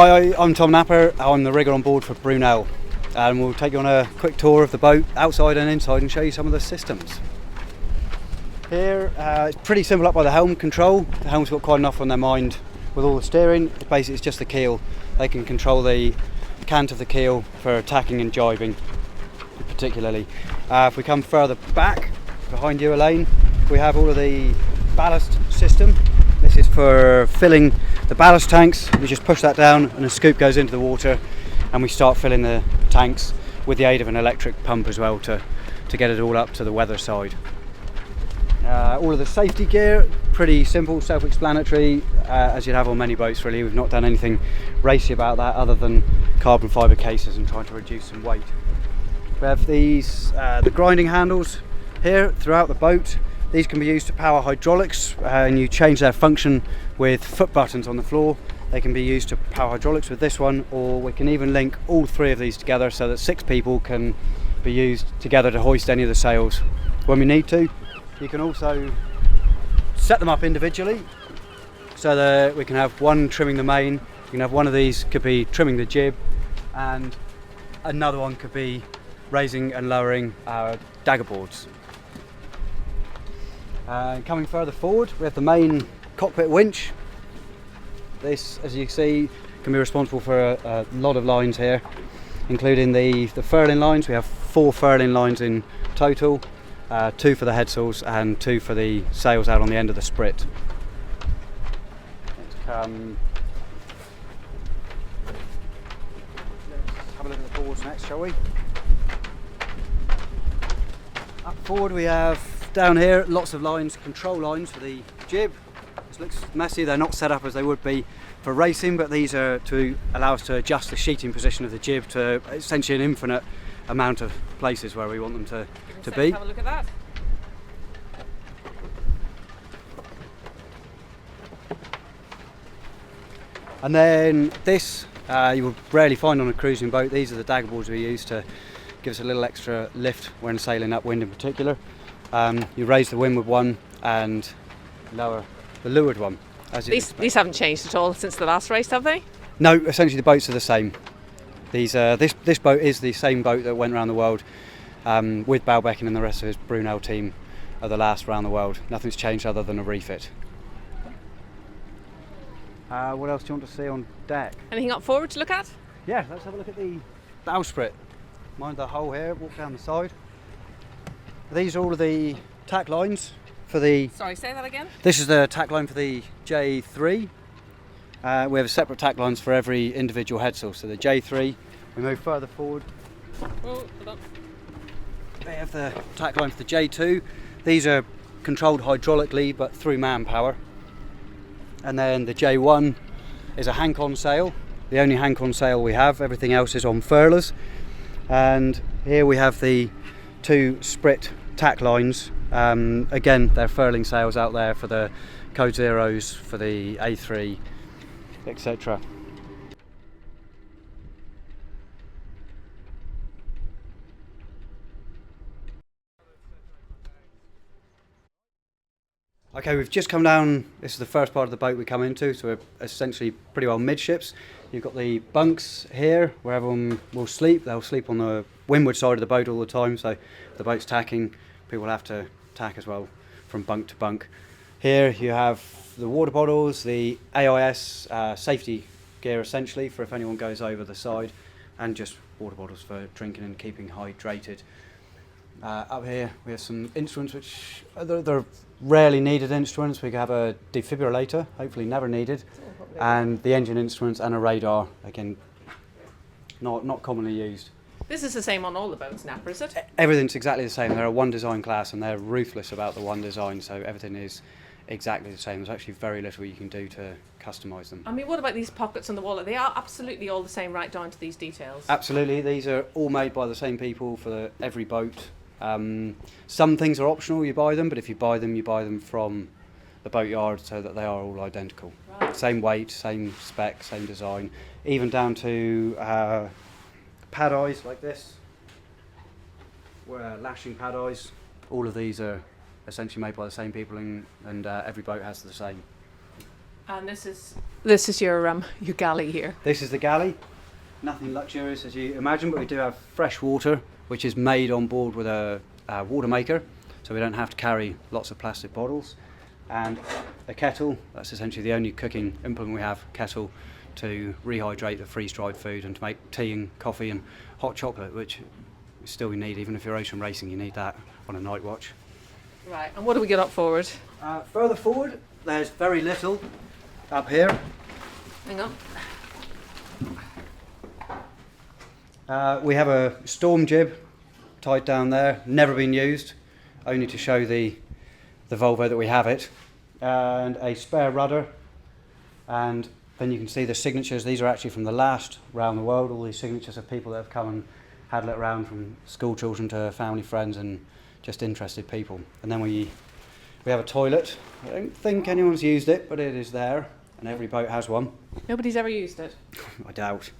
Hi, I'm Tom Napper. I'm the rigger on board for Brunel, and we'll take you on a quick tour of the boat outside and inside and show you some of the systems. Here it's pretty simple up by the helm control. The helm's got quite enough on their mind with all the steering. Basically it's just the keel. They can control the cant of the keel for tacking and jibing particularly. If we come further back behind you, Elaine, we have all of the ballast system. This is for filling the ballast tanks. We just push that down and a scoop goes into the water and we start filling the tanks with the aid of an electric pump as well to get it all up to the weather side. All of the safety gear, pretty simple, self-explanatory, as you'd have on many boats really. We've not done anything racy about that other than carbon fibre cases and trying to reduce some weight. We have these, the grinding handles here throughout the boat. These can be used to power hydraulics, and you change their function with foot buttons on the floor. They can be used to power hydraulics with this one, or we can even link all three of these together so that 6 people can be used together to hoist any of the sails when we need to. You can also set them up individually so that we can have one trimming the main. You can have one of these could be trimming the jib, and another one could be raising and lowering our dagger boards. Coming further forward, we have the main cockpit winch. This, as you see, can be responsible for a lot of lines here, including the furling lines. We have 4 furling lines in total, 2 for the headsails and 2 for the sails out on the end of the sprit. Let's have a look at the boards next, shall we? Up forward we have, down here, lots of lines, control lines for the jib. This looks messy, they're not set up as they would be for racing, but these are to allow us to adjust the sheeting position of the jib to essentially an infinite amount of places where we want them to be. Have a look at that. And then this, you will rarely find on a cruising boat. These are the dagger boards we use to give us a little extra lift when sailing upwind in particular. You raise the windward one and lower the leeward one. These haven't changed at all since the last race, have they? No, essentially the boats are the same. This boat is the same boat that went around the world with Balbecken and the rest of his Brunel team at the last round the world. Nothing's changed other than a refit. What else do you want to see on deck? Anything up forward to look at? Yeah, let's have a look at the Bowsprit. Mind the hole here, walk down the side. These are all of the tack lines for the... Sorry, say that again? This is the tack line for the J3. We have separate tack lines for every individual headsail. So the J3, we move further forward. Oh, hold on. They have the tack line for the J2. These are controlled hydraulically but through manpower. And then the J1 is a hank-on sail. The only hank-on sail we have, everything else is on furlers. And here we have the 2 sprit tack lines. Again, they're furling sails out there for the Code Zeros, for the A3, etc. Okay, we've just come down. This is the first part of the boat we come into, so we're essentially pretty well midships. You've got the bunks here where everyone will sleep. They'll sleep on the windward side of the boat all the time, so if the boat's tacking, people have to tack as well from bunk to bunk. Here you have the water bottles, the AIS safety gear essentially for if anyone goes over the side, and just water bottles for drinking and keeping hydrated. Up here we have some instruments which they're rarely needed instruments. We have a defibrillator, hopefully never needed, and the engine instruments and a radar, again not commonly used. This is the same on all the boats, Napper, is it? Everything's exactly the same. They're a one design class and they're ruthless about the one design, so everything is exactly the same. There's actually very little you can do to customise them. I mean, what about these pockets on the wall? They are absolutely all the same, right down to these details. Absolutely, these are all made by the same people for every boat. Some things are optional, you buy them, but if you buy them from the boatyard so that they are all identical. Right. Same weight, same spec, same design, even down to pad eyes like this, lashing pad eyes. All of these are essentially made by the same people, and every boat has the same. And this is your galley here. This is the galley. Nothing luxurious as you imagine, but we do have fresh water, which is made on board with a water maker, so we don't have to carry lots of plastic bottles. And a kettle, that's essentially the only cooking implement we have, kettle, to rehydrate the freeze-dried food and to make tea and coffee and hot chocolate, which still you need, even if you're ocean racing, you need that on a night watch. Right, and what do we get up forward? Further forward, there's very little up here. Hang on. We have a storm jib tied down there, never been used, only to show the Volvo that we have it, and a spare rudder, and then you can see the signatures. These are actually from the last round the world, all these signatures of people that have come and had a look around, from school children to family, friends and just interested people. And then we have a toilet. I don't think anyone's used it, but it is there, and every boat has one. Nobody's ever used it. I doubt.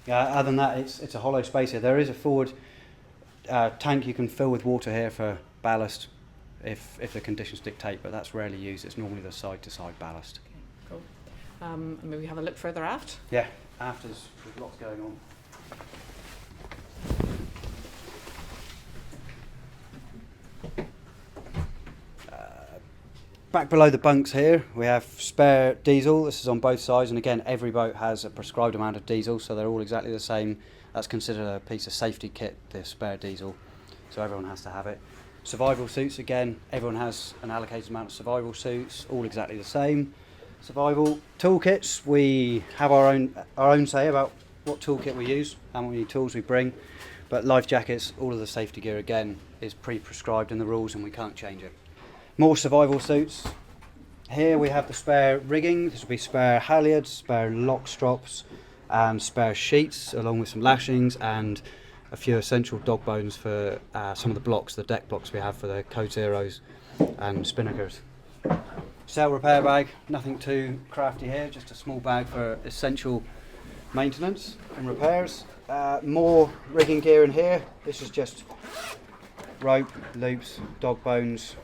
Other than that, it's a hollow space here. There is a forward tank you can fill with water here for ballast if the conditions dictate, but that's rarely used. It's normally the side-to-side ballast. Okay, cool. Maybe have a look further aft. Yeah, aft there's lots going on. Back below the bunks here, we have spare diesel. This is on both sides, and again, every boat has a prescribed amount of diesel, so they're all exactly the same. That's considered a piece of safety kit, the spare diesel, so everyone has to have it. Survival suits, again, everyone has an allocated amount of survival suits, all exactly the same. Survival toolkits, we have our own say about what toolkit we use, how many tools we bring, but life jackets, all of the safety gear, again, is pre-prescribed in the rules and we can't change it. More survival suits. Here we have the spare rigging. This will be spare halyards, spare lock strops and spare sheets, along with some lashings and a few essential dog bones for some of the blocks, the deck blocks we have for the Code Zeros and spinnakers. Sail repair bag, nothing too crafty here, just a small bag for essential maintenance and repairs. More rigging gear in here. This is just rope, loops, dog bones,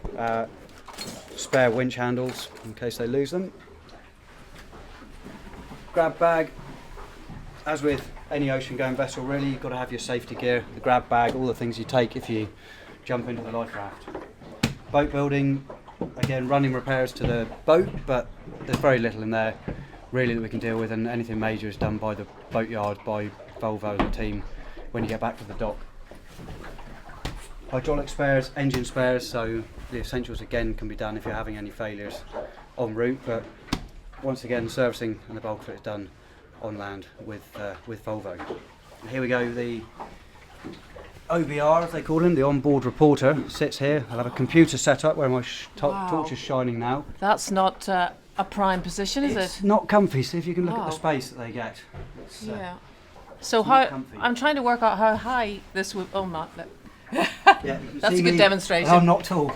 spare winch handles in case they lose them. Grab bag. As with any ocean going vessel really, you've got to have your safety gear, the grab bag, all the things you take if you jump into the life raft. Boat building, again running repairs to the boat, but there's very little in there really that we can deal with, and anything major is done by the boatyard, by Volvo, the team, when you get back to the dock. Hydraulic spares, engine spares, so the essentials again can be done if you're having any failures en route, but once again servicing and the bulk of it is done on land with Volvo. And here we go, the OBR as they call him, the onboard reporter, sits here. I'll have a computer set up where my torch is shining now. That's not a prime position, is It's it? not comfy, see if you can look at the space that they get. It's, Yeah. So it's not how comfy. I'm trying to work out how high this would. Oh, not. Yeah, you can That's see a good me, demonstration. and I'm not tall.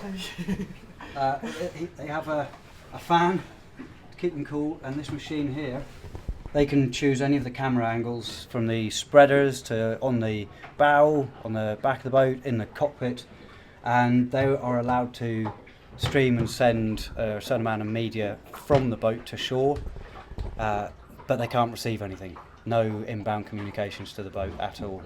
They have a fan to keep them cool, and this machine here, they can choose any of the camera angles from the spreaders to on the bow, on the back of the boat, in the cockpit, and they are allowed to stream and send a certain amount of media from the boat to shore, but they can't receive anything. No inbound communications to the boat at all,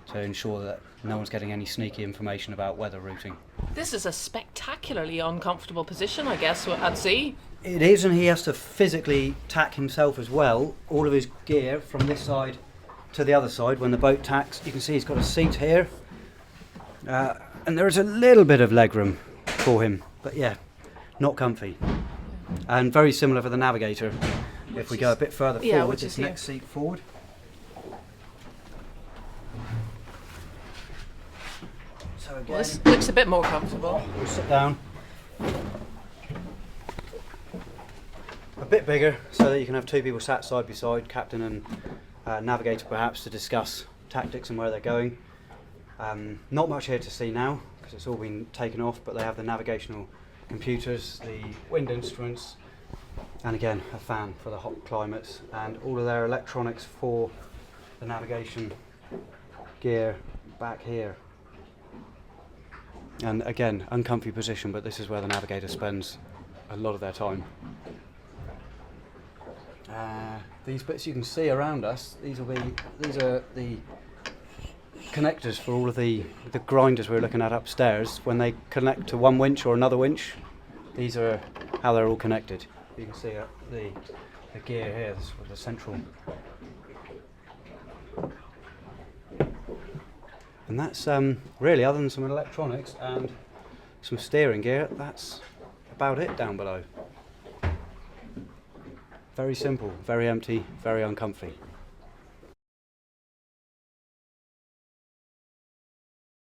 to ensure that no one's getting any sneaky information about weather routing. This is a spectacularly uncomfortable position, I guess, at sea. It is, and he has to physically tack himself as well, all of his gear from this side to the other side when the boat tacks. You can see he's got a seat here, and there is a little bit of legroom for him, but yeah, not comfy. And very similar for the navigator. If we go a bit further forward, which this is here. next seat forward. So again, Well, this looks a bit more comfortable. we'll sit down. A bit bigger, so that you can have two people sat side by side, captain and navigator perhaps, to discuss tactics and where they're going. Not much here to see now because it's all been taken off, but they have the navigational computers, the wind instruments, and again a fan for the hot climates, and all of their electronics for the navigation gear back here. And again, uncomfy position, but this is where the navigator spends a lot of their time. These bits you can see around us, these are the connectors for all of the grinders we're looking at upstairs. When they connect to one winch or another winch, these are how they're all connected. You can see the gear here, this is the central. And that's really, other than some electronics and some steering gear, that's about it down below. Very simple, very empty, very uncomfy.